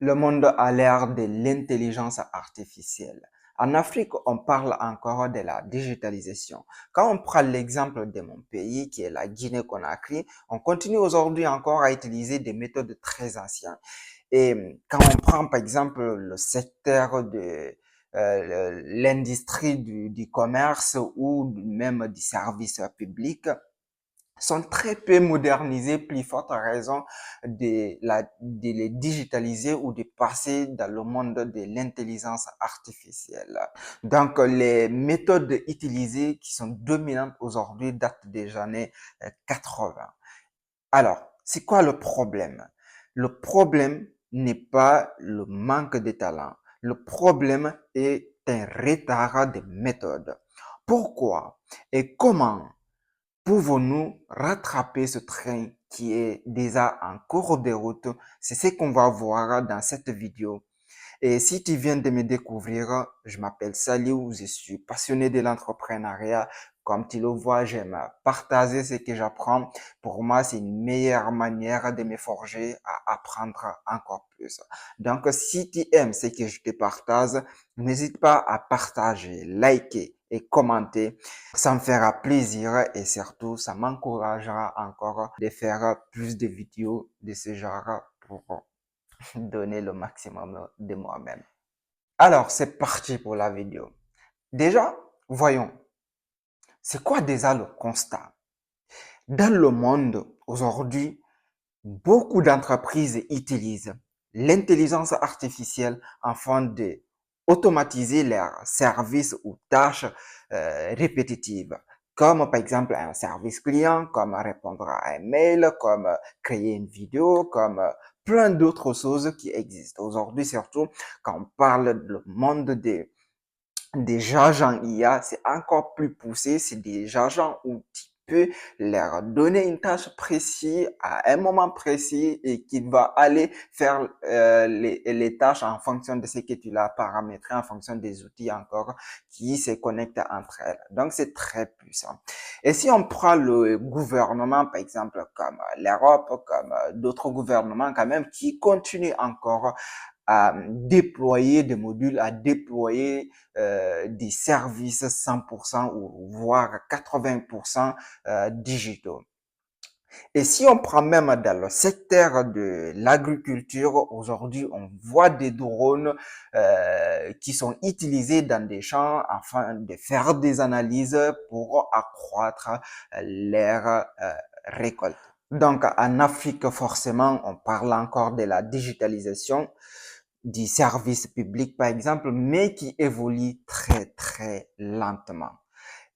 Le monde a l'ère de l'intelligence artificielle. En Afrique, on parle encore de la digitalisation. Quand on prend l'exemple de mon pays, qui est la Guinée-Conakry, on continue aujourd'hui encore à utiliser des méthodes très anciennes. Et quand on prend par exemple le secteur de l'industrie du commerce ou même du service public, sont très peu modernisés, plus forte raison de les digitaliser ou de passer dans le monde de l'intelligence artificielle. Donc, les méthodes utilisées qui sont dominantes aujourd'hui datent des années 80. Alors, c'est quoi le problème? Le problème n'est pas le manque de talent. Le problème est un retard de méthode. Pourquoi et comment pouvons-nous rattraper ce train qui est déjà en cours de route? C'est ce qu'on va voir dans cette vidéo. Et si tu viens de me découvrir, je m'appelle Saliou, je suis passionné de l'entrepreneuriat. Comme tu le vois, j'aime partager ce que j'apprends. Pour moi, c'est une meilleure manière de me forger à apprendre encore plus. Donc, si tu aimes ce que je te partage, n'hésite pas à partager, liker et commenter. Ça me fera plaisir et surtout, ça m'encouragera encore de faire plus de vidéos de ce genre pour donner le maximum de moi-même. Alors, c'est parti pour la vidéo. Déjà, voyons, c'est quoi déjà le constat? Dans le monde, aujourd'hui, beaucoup d'entreprises utilisent l'intelligence artificielle afin de automatiser leurs services ou tâches répétitives, comme par exemple un service client, comme répondre à un mail, comme créer une vidéo, comme plein d'autres choses qui existent. Aujourd'hui, surtout, quand on parle du monde des agents IA, c'est encore plus poussé. C'est des agents où tu peux leur donner une tâche précise à un moment précis et qu'il va aller faire les tâches en fonction de ce que tu l'as paramétré, en fonction des outils encore qui se connectent entre elles. Donc, c'est très puissant. Et si on prend le gouvernement, par exemple, comme l'Europe, comme d'autres gouvernements quand même, qui continuent encore à déployer des modules, à déployer des services 100% ou voire 80% digitaux. Et si on prend même dans le secteur de l'agriculture, aujourd'hui, on voit des drones qui sont utilisés dans des champs afin de faire des analyses pour accroître leur récolte. Donc, en Afrique, forcément, on parle encore de la digitalisation du service public, par exemple, mais qui évolue très, très lentement.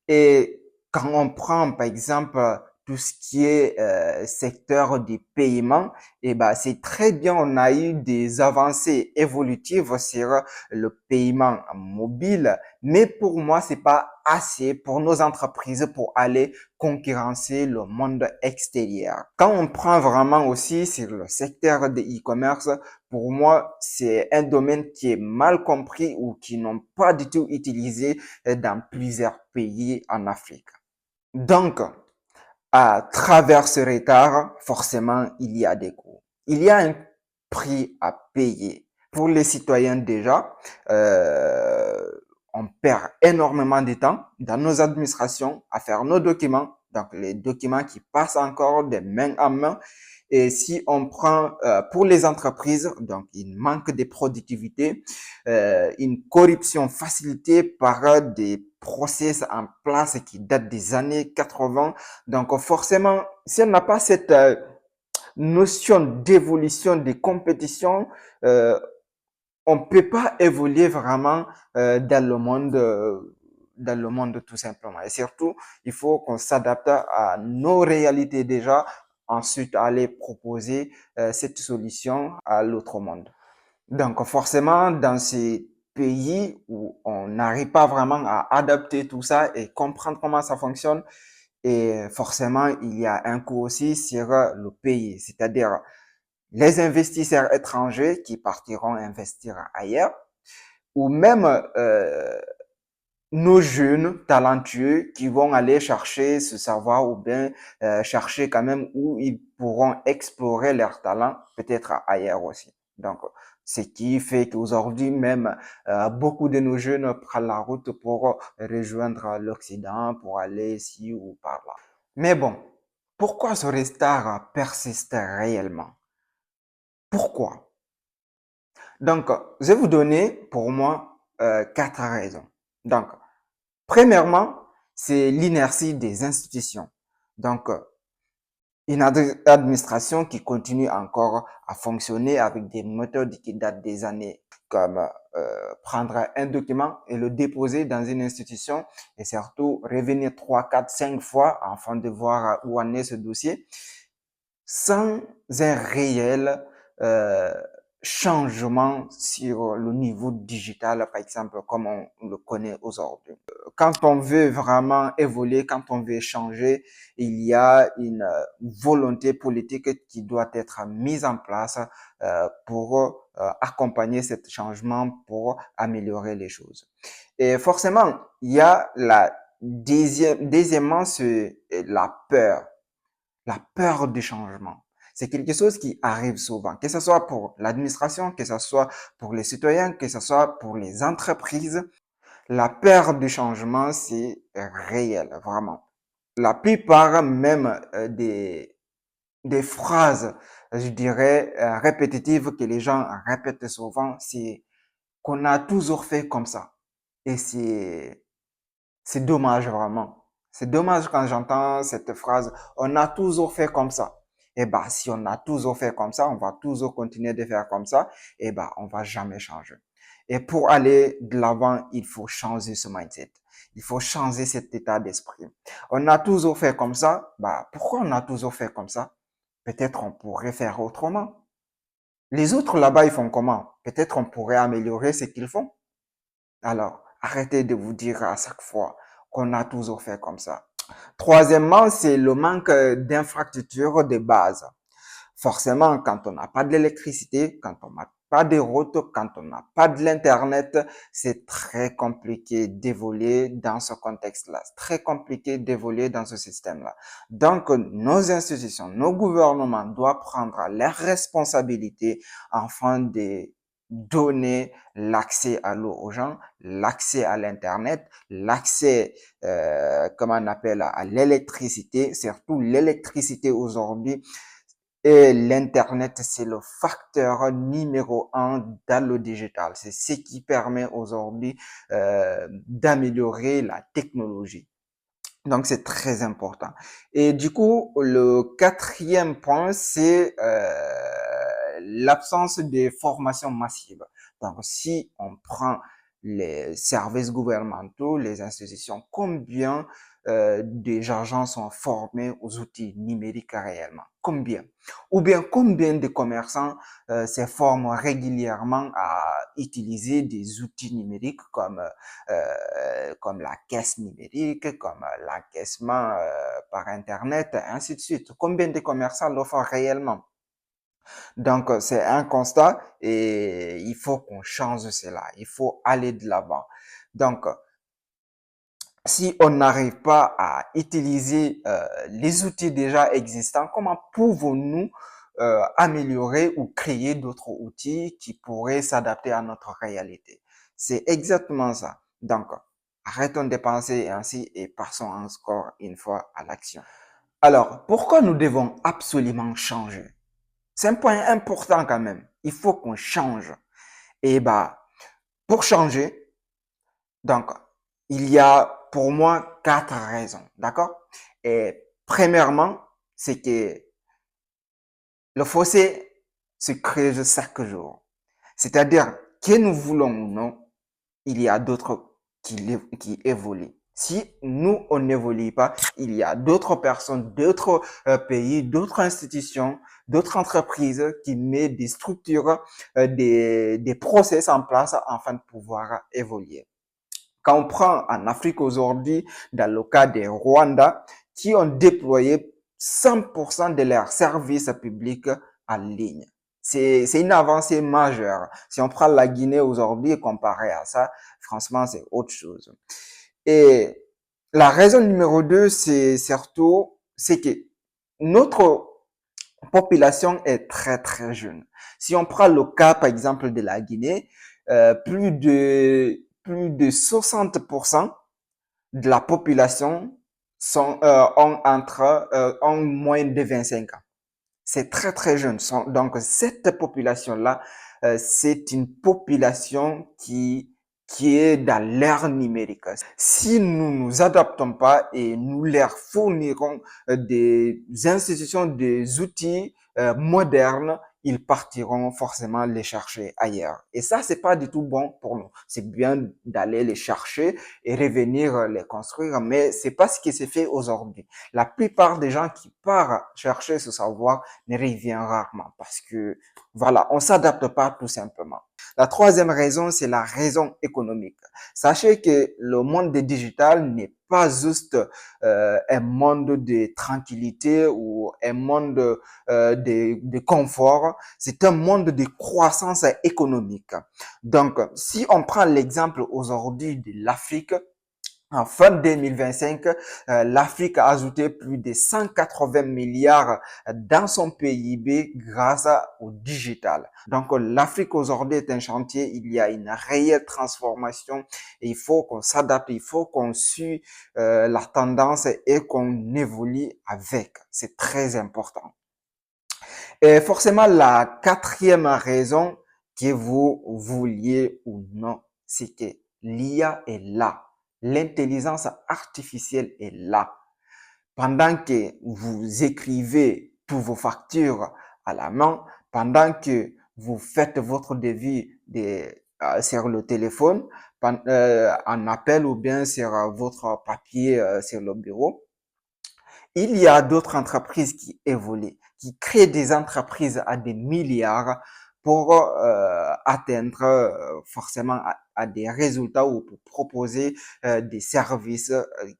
Et quand on prend, par exemple, tout ce qui est secteur du paiement, et ben, c'est très bien, on a eu des avancées évolutives sur le paiement mobile, mais pour moi, c'est pas assez pour nos entreprises pour aller concurrencer le monde extérieur. Quand on prend vraiment aussi sur le secteur de e-commerce, pour moi, c'est un domaine qui est mal compris ou qui n'ont pas du tout utilisé dans plusieurs pays en Afrique. Donc, à travers ce retard, forcément, il y a des coûts. Il y a un prix à payer. Pour les citoyens déjà, on perd énormément de temps dans nos administrations à faire nos documents, donc les documents qui passent encore de main en main. Et si on prend pour les entreprises, donc il manque de productivité, une corruption facilitée par des process en place qui datent des années 80. Donc forcément, si on n'a pas cette notion d'évolution, de compétition, euh, on ne peut pas évoluer vraiment dans le monde tout simplement. Et surtout, il faut qu'on s'adapte à nos réalités déjà, ensuite aller proposer cette solution à l'autre monde. Donc forcément, dans ces pays où on n'arrive pas vraiment à adapter tout ça et comprendre comment ça fonctionne, et forcément, il y a un coût aussi sur le pays, c'est-à-dire les investisseurs étrangers qui partiront investir ailleurs, ou même nos jeunes talentueux qui vont aller chercher ce savoir ou bien chercher quand même où ils pourront explorer leur talent, peut-être ailleurs aussi. Donc, Ce qui fait qu'aujourd'hui même, beaucoup de nos jeunes prennent la route pour rejoindre l'Occident, pour aller ici ou par là. Mais bon, pourquoi ce retard persiste réellement? Pourquoi? Donc, je vais vous donner pour moi quatre raisons. Donc, premièrement, c'est l'inertie des institutions. Donc, une administration qui continue encore à fonctionner avec des méthodes qui datent des années, comme prendre un document et le déposer dans une institution et surtout revenir 3, 4, 5 fois afin de voir où en est ce dossier, sans un réel euh, changement sur le niveau digital, par exemple, comme on le connaît aujourd'hui. Quand on veut vraiment évoluer, quand on veut changer, il y a une volonté politique qui doit être mise en place pour accompagner ce changement, pour améliorer les choses. Et forcément, il y a deuxièmement, c'est la peur du changement. C'est quelque chose qui arrive souvent, que ce soit pour l'administration, que ce soit pour les citoyens, que ce soit pour les entreprises. La peur du changement, c'est réel, vraiment. La plupart même des phrases, je dirais, répétitives que les gens répètent souvent, c'est qu'on a toujours fait comme ça. Et c'est dommage vraiment. C'est dommage quand j'entends cette phrase, on a toujours fait comme ça. Eh ben, si on a toujours fait comme ça, on va toujours continuer de faire comme ça, eh ben, on va jamais changer. Et pour aller de l'avant, il faut changer ce mindset. Il faut changer cet état d'esprit. On a toujours fait comme ça, bah, pourquoi on a toujours fait comme ça? Peut-être on pourrait faire autrement. Les autres là-bas, ils font comment? Peut-être on pourrait améliorer ce qu'ils font. Alors, arrêtez de vous dire à chaque fois qu'on a toujours fait comme ça. Troisièmement, c'est le manque d'infrastructures de base. Forcément, quand on n'a pas de l'électricité, quand on n'a pas de routes, quand on n'a pas de l'internet, c'est très compliqué d'évoluer dans ce contexte-là. C'est très compliqué d'évoluer dans ce système-là. Donc, nos institutions, nos gouvernements doivent prendre leurs responsabilités afin de donner l'accès à l'eau aux gens, l'accès à l'internet, l'accès, comment on appelle, à l'électricité, surtout l'électricité aujourd'hui. Et l'Internet, c'est le facteur numéro un dans le digital. C'est ce qui permet aujourd'hui d'améliorer la technologie. Donc, c'est très important. Et du coup, le quatrième point, c'est l'absence de formation massive. Donc, si on prend les services gouvernementaux, les institutions, combien des gens sont formés aux outils numériques réellement? Combien? Ou bien combien de commerçants se forment régulièrement à utiliser des outils numériques comme la caisse numérique, comme l'encaissement par Internet, ainsi de suite. Combien de commerçants le font réellement? Donc, c'est un constat et il faut qu'on change cela. Il faut aller de l'avant. Donc, si on n'arrive pas à utiliser les outils déjà existants, comment pouvons-nous améliorer ou créer d'autres outils qui pourraient s'adapter à notre réalité? C'est exactement ça. Donc, arrêtons de penser ainsi et passons encore une fois à l'action. Alors, pourquoi nous devons absolument changer? C'est un point important quand même. Il faut qu'on change. Et bah, pour changer, donc, il y a pour moi quatre raisons, d'accord? Et premièrement, c'est que le fossé se creuse chaque jour. C'est-à-dire que nous voulons ou non, il y a d'autres qui évoluent. Si nous, on n'évolue pas, il y a d'autres personnes, d'autres pays, d'autres institutions, d'autres entreprises qui mettent des structures, des process en place afin de pouvoir évoluer. Quand on prend en Afrique aujourd'hui, dans le cas des Rwanda, qui ont déployé 100% de leurs services publics en ligne. C'est une avancée majeure. Si on prend la Guinée aujourd'hui comparé à ça, franchement, c'est autre chose. Et la raison numéro 2, c'est surtout, c'est que notre population est très très jeune. Si on prend le cas par exemple de la Guinée, plus de 60% de la population ont moins de 25 ans. C'est très très jeune. Donc cette population-là, c'est une population qui est dans l'ère numérique. Si nous nous adaptons pas et nous leur fournirons des institutions, des outils modernes, ils partiront forcément les chercher ailleurs. Et ça, c'est pas du tout bon pour nous. C'est bien d'aller les chercher et revenir les construire, mais c'est pas ce qui se fait aujourd'hui. La plupart des gens qui partent chercher ce savoir ne revient rarement parce que, voilà, on s'adapte pas tout simplement. La troisième raison, c'est la raison économique. Sachez que le monde digital n'est pas juste un monde de tranquillité ou un monde de confort, c'est un monde de croissance économique. Donc, si on prend l'exemple aujourd'hui de l'Afrique, en fin 2025, l'Afrique a ajouté plus de 180 milliards dans son PIB grâce au digital. Donc, l'Afrique aujourd'hui est un chantier, il y a une réelle transformation et il faut qu'on s'adapte, il faut qu'on suit la tendance et qu'on évolue avec. C'est très important. Et forcément, la quatrième raison que vous vouliez ou non, c'est que l'IA est là. L'intelligence artificielle est là. Pendant que vous écrivez tous vos factures à la main, pendant que vous faites votre devis sur le téléphone, en appel ou bien sur votre papier sur le bureau, il y a d'autres entreprises qui évoluent, qui créent des entreprises à des milliards pour atteindre forcément à des résultats ou pour proposer des services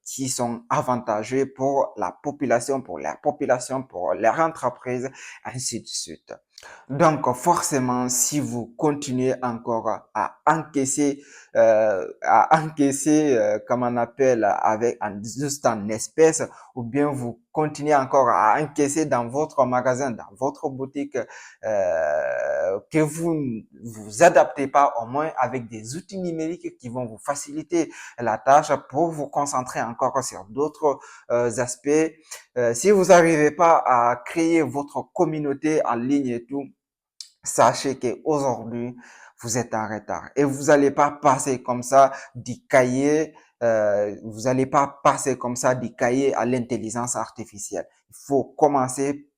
qui sont avantageux pour la population, pour leur entreprise, ainsi de suite. Donc, forcément, si vous continuez encore comme on appelle, juste en espèces, ou bien vous continuez encore à encaisser dans votre magasin, dans votre boutique, que vous ne vous adaptez pas au moins avec des outils numériques qui vont vous faciliter la tâche pour vous concentrer encore sur d'autres aspects. Si vous n'arrivez pas à créer votre communauté en ligne et tout, sachez qu'aujourd'hui, vous êtes en retard et vous n'allez pas passer comme ça du cahier, vous n'allez pas passer comme ça du cahier à l'intelligence artificielle. Il faut commencer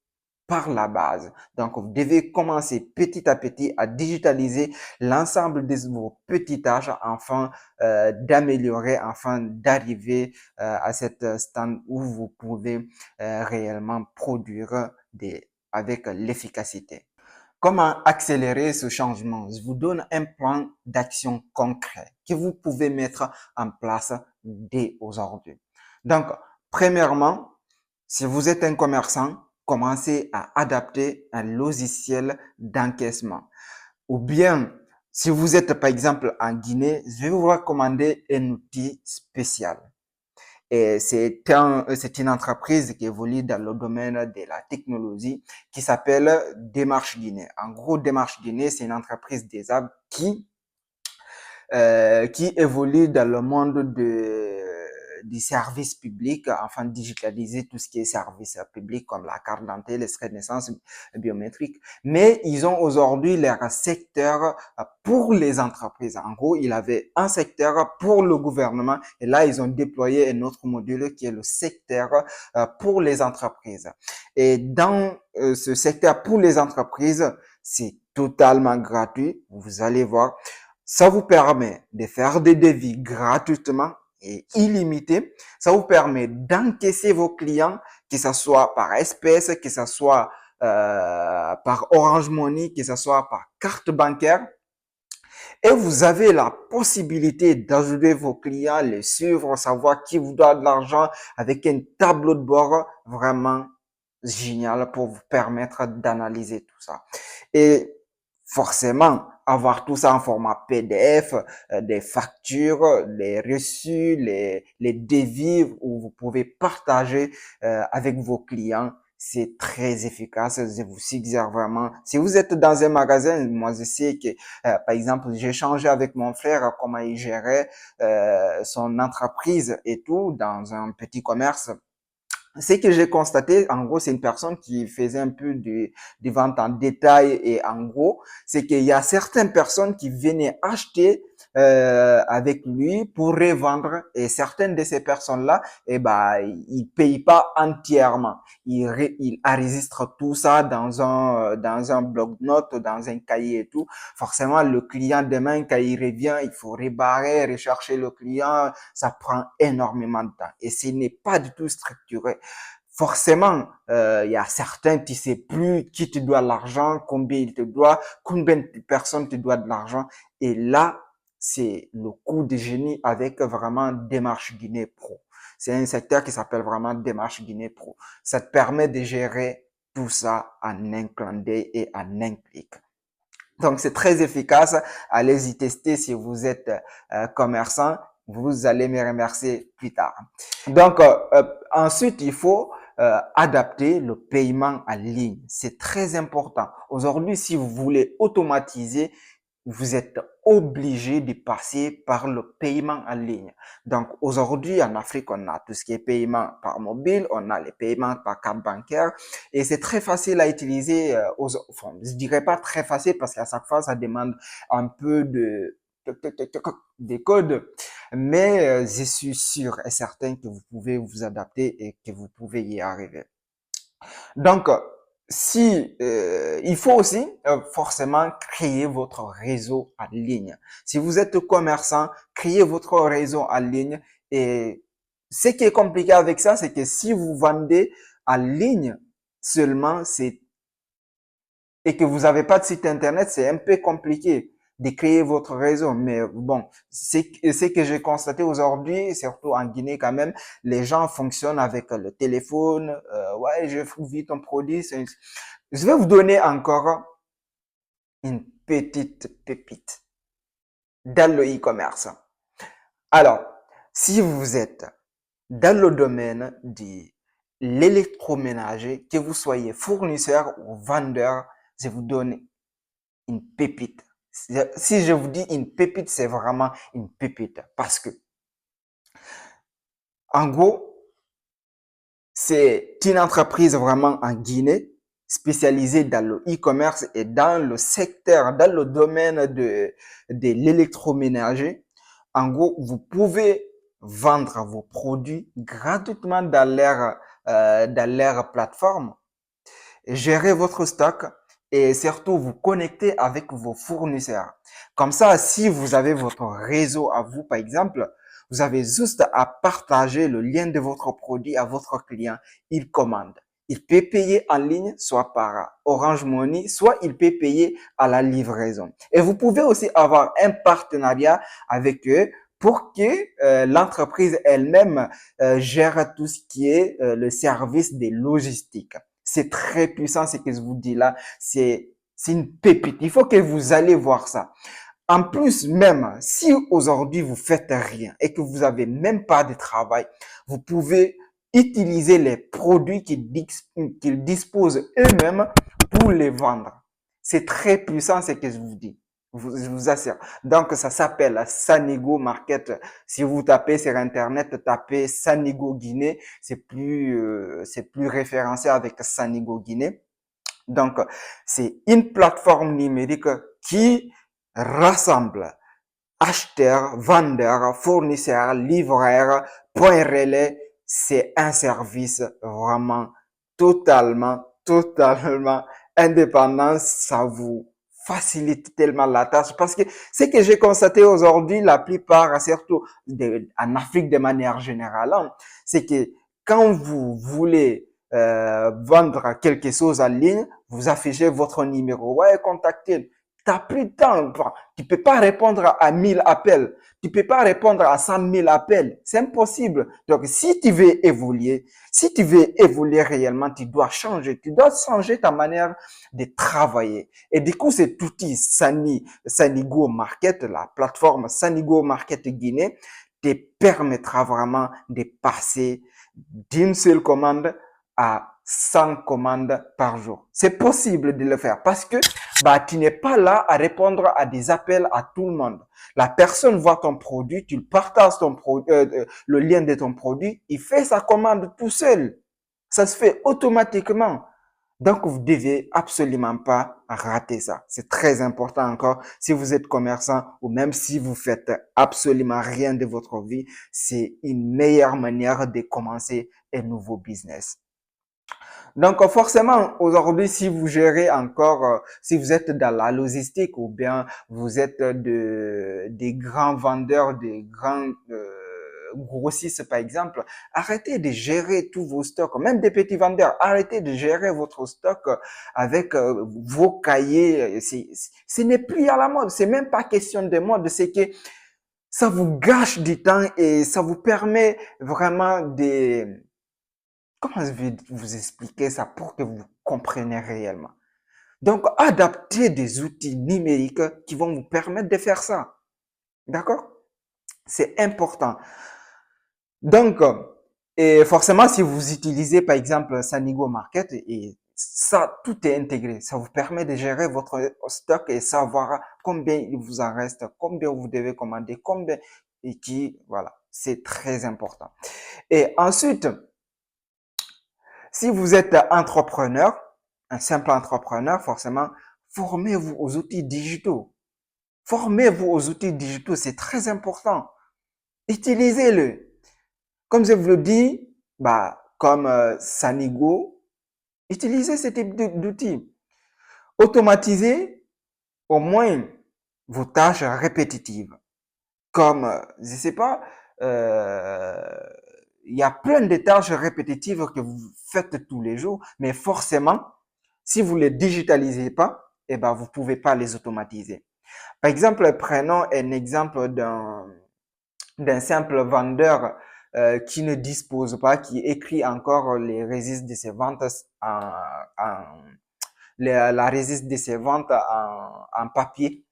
par la base. Donc, vous devez commencer petit à petit à digitaliser l'ensemble de vos petites tâches afin d'améliorer, afin d'arriver à cette stand où vous pouvez réellement produire avec l'efficacité. Comment accélérer ce changement? Je vous donne un plan d'action concret que vous pouvez mettre en place dès aujourd'hui. Donc, premièrement, si vous êtes un commerçant, commencez à adapter un logiciel d'encaissement. Ou bien, si vous êtes par exemple en Guinée, je vais vous recommander un outil spécial. Et c'est une entreprise qui évolue dans le domaine de la technologie qui s'appelle Démarche Guinée. En gros, Démarche Guinée, c'est une entreprise des apps qui évolue dans le monde du service public, enfin digitaliser tout ce qui est service public comme la carte d'identité, les frais de naissance biométriques. Mais ils ont aujourd'hui leur secteur pour les entreprises. En gros, il avait un secteur pour le gouvernement et là, ils ont déployé un autre module qui est le secteur pour les entreprises. Et dans ce secteur pour les entreprises, c'est totalement gratuit. Vous allez voir. Ça vous permet de faire des devis gratuitement et illimité. Ça vous permet d'encaisser vos clients, que ce soit par espèce, que ce soit par Orange Money, que ce soit par carte bancaire. Et vous avez la possibilité d'ajouter vos clients, les suivre, savoir qui vous doit de l'argent avec un tableau de bord vraiment génial pour vous permettre d'analyser tout ça. Et forcément, avoir tout ça en format PDF, des factures, les reçus, les devis où vous pouvez partager avec vos clients, c'est très efficace. Je vous suggère vraiment. Si vous êtes dans un magasin, moi je sais que, par exemple, j'ai changé avec mon frère comment il gérait son entreprise et tout dans un petit commerce. Ce que j'ai constaté, en gros, c'est une personne qui faisait un peu de vente en détail et en gros, c'est qu'il y a certaines personnes qui venaient acheter avec lui pour revendre et certaines de ces personnes-là, eh ben, ils payent pas entièrement. Ils enregistrent tout ça dans un bloc-notes, dans un cahier et tout. Forcément, le client demain, quand il revient, il faut rebarrer, rechercher le client. Ça prend énormément de temps et ce n'est pas du tout structuré. Forcément, il y a certains, tu sais plus qui te doit l'argent, combien il te doit, combien de personnes te doivent de l'argent. Et là, c'est le coup de génie avec vraiment Démarche Guinée Pro. C'est un secteur qui s'appelle vraiment Démarche Guinée Pro. Ça te permet de gérer tout ça en un clin d'œil et en un clic. Donc, c'est très efficace. Allez-y tester si vous êtes commerçant. Vous allez me remercier plus tard. Donc, ensuite, il faut adapter le paiement en ligne. C'est très important. Aujourd'hui, si vous voulez automatiser, vous êtes obligé de passer par le paiement en ligne. Donc, aujourd'hui, en Afrique, on a tout ce qui est paiement par mobile, on a les paiements par carte bancaire et c'est très facile à utiliser. Enfin, je dirais pas très facile parce qu'à chaque fois, ça demande un peu des codes, mais je suis sûr et certain que vous pouvez vous adapter et que vous pouvez y arriver. Donc, si il faut aussi forcément créer votre réseau en ligne. Si vous êtes commerçant, créez votre réseau en ligne. Et ce qui est compliqué avec ça, c'est que si vous vendez en ligne seulement, c'est et que vous n'avez pas de site internet, c'est un peu compliqué de créer votre réseau. Mais bon, c'est que j'ai constaté aujourd'hui, surtout en Guinée quand même, les gens fonctionnent avec le téléphone. Ouais, je trouve vite un produit. Je vais vous donner encore une petite pépite dans le e-commerce. Alors, si vous êtes dans le domaine de l'électroménager, que vous soyez fournisseur ou vendeur, je vous donne une pépite. Si je vous dis une pépite, c'est vraiment une pépite. Parce que, en gros, c'est une entreprise vraiment en Guinée spécialisée dans le e-commerce et dans le secteur, dans le domaine de l'électroménager. En gros, vous pouvez vendre vos produits gratuitement dans leur plateforme, gérer votre stock et surtout vous connecter avec vos fournisseurs. Comme ça, si vous avez votre réseau à vous, par exemple, vous avez juste à partager le lien de votre produit à votre client. Il commande. Il peut payer en ligne, soit par Orange Money, soit il peut payer à la livraison. Et vous pouvez aussi avoir un partenariat avec eux pour que l'entreprise elle-même gère tout ce qui est le service des logistiques. C'est très puissant ce que je vous dis là. C'est une pépite. Il faut que vous allez voir ça. En plus, même si aujourd'hui vous faites rien et que vous avez même pas de travail, vous pouvez utiliser les produits qu'ils disposent eux-mêmes pour les vendre. C'est très puissant ce que je vous dis. Je vous assure. Donc, ça s'appelle Sanigo Market. Si vous tapez sur Internet, tapez Sanigo Guinée, c'est plus référencé avec Sanigo Guinée. Donc, c'est une plateforme numérique qui rassemble acheteurs, vendeurs, fournisseurs, livreurs, point relais. C'est un service vraiment totalement indépendant. Ça vous facilite tellement la tâche parce que ce que j'ai constaté aujourd'hui, la plupart, surtout en Afrique de manière générale, hein, c'est que quand vous voulez vendre quelque chose en ligne, vous affichez votre numéro. Ouais, contactez. T'as plus de temps. Enfin, tu peux pas répondre à 1000 appels. Tu peux pas répondre à 100 000 appels. C'est impossible. Donc, si tu veux évoluer réellement, tu dois changer. Tu dois changer ta manière de travailler. Et du coup, cet outil Sanigo Market, la plateforme Sanigo Market Guinée, te permettra vraiment de passer d'une seule commande à 100 commandes par jour. C'est possible de le faire parce que tu n'es pas là à répondre à des appels à tout le monde. La personne voit ton produit, tu partages le lien de ton produit, il fait sa commande tout seul. Ça se fait automatiquement. Donc, vous devez absolument pas rater ça. C'est très important encore. Si vous êtes commerçant ou même si vous faites absolument rien de votre vie, c'est une meilleure manière de commencer un nouveau business. Donc, forcément, aujourd'hui, si vous gérez encore, si vous êtes dans la logistique ou bien vous êtes des grands vendeurs, des grands grossistes, par exemple, arrêtez de gérer tous vos stocks, même des petits vendeurs, arrêtez de gérer votre stock avec vos cahiers. Ce n'est plus à la mode, c'est même pas question de mode, c'est que ça vous gâche du temps et ça vous permet vraiment de comment je vais vous expliquer ça pour que vous compreniez réellement? Donc, adaptez des outils numériques qui vont vous permettre de faire ça. D'accord? C'est important. Donc, et forcément, si vous utilisez par exemple Sanigo Market, et ça, tout est intégré. Ça vous permet de gérer votre stock et savoir combien il vous en reste, combien vous devez commander, combien et qui, voilà. C'est très important. Et ensuite, si vous êtes entrepreneur, un simple entrepreneur, forcément, formez-vous aux outils digitaux. Formez-vous aux outils digitaux, c'est très important. Utilisez-le. Comme je vous le dis, comme Sanigo, utilisez ce type d'outils. Automatisez au moins vos tâches répétitives. Comme, je sais pas, euh, il y a plein de tâches répétitives que vous faites tous les jours, mais forcément, si vous les digitalisez pas, vous pouvez pas les automatiser. Par exemple, prenons un exemple d'un simple vendeur qui ne dispose pas, qui écrit encore les registres de ses ventes la registre de ses ventes en papier.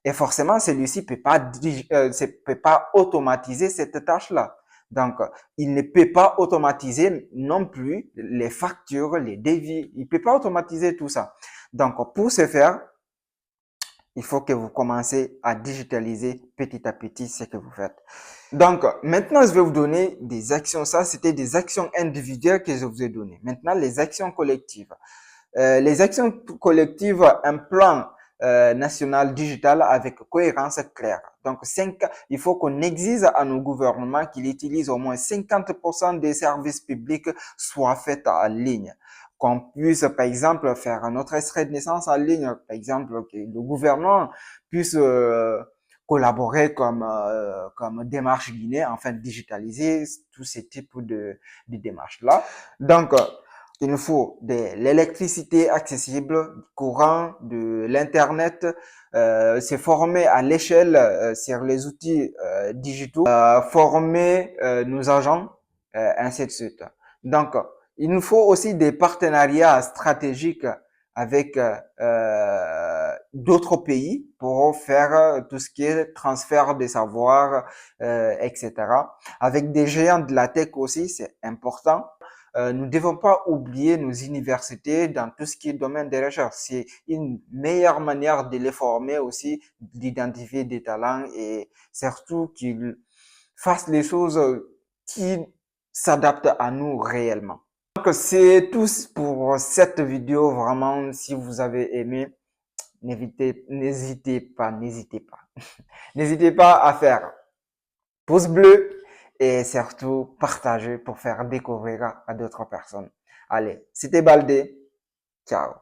Et forcément, celui-ci peut pas automatiser cette tâche-là. Donc, il ne peut pas automatiser non plus les factures, les devis. Il peut pas automatiser tout ça. Donc, pour ce faire, il faut que vous commencez à digitaliser petit à petit ce que vous faites. Donc, maintenant, je vais vous donner des actions. Ça, c'était des actions individuelles que je vous ai données. Maintenant, les actions collectives. Les actions collectives, un plan national digital avec cohérence claire. Donc, il faut qu'on exige à nos gouvernements qu'ils utilisent au moins 50% des services publics soient faits en ligne. Qu'on puisse, par exemple, faire notre extrait de naissance en ligne. Par exemple, que le gouvernement puisse collaborer comme démarche Guinée, enfin digitaliser tous ces types de démarches-là. Donc, il nous faut de l'électricité accessible, du courant, de l'internet, se former à l'échelle sur les outils digitaux, former nos agents, ainsi de suite. Donc, il nous faut aussi des partenariats stratégiques avec d'autres pays pour faire tout ce qui est transfert des savoirs, etc. Avec des géants de la tech aussi, c'est important. Nous ne devons pas oublier nos universités dans tout ce qui est domaine de recherche. C'est une meilleure manière de les former aussi, d'identifier des talents et surtout qu'ils fassent les choses qui s'adaptent à nous réellement. Donc, c'est tout pour cette vidéo. Vraiment, si vous avez aimé, n'hésitez pas. N'hésitez pas à faire pouce bleu et surtout partager pour faire découvrir à d'autres personnes. Allez, c'était Baldé. Ciao.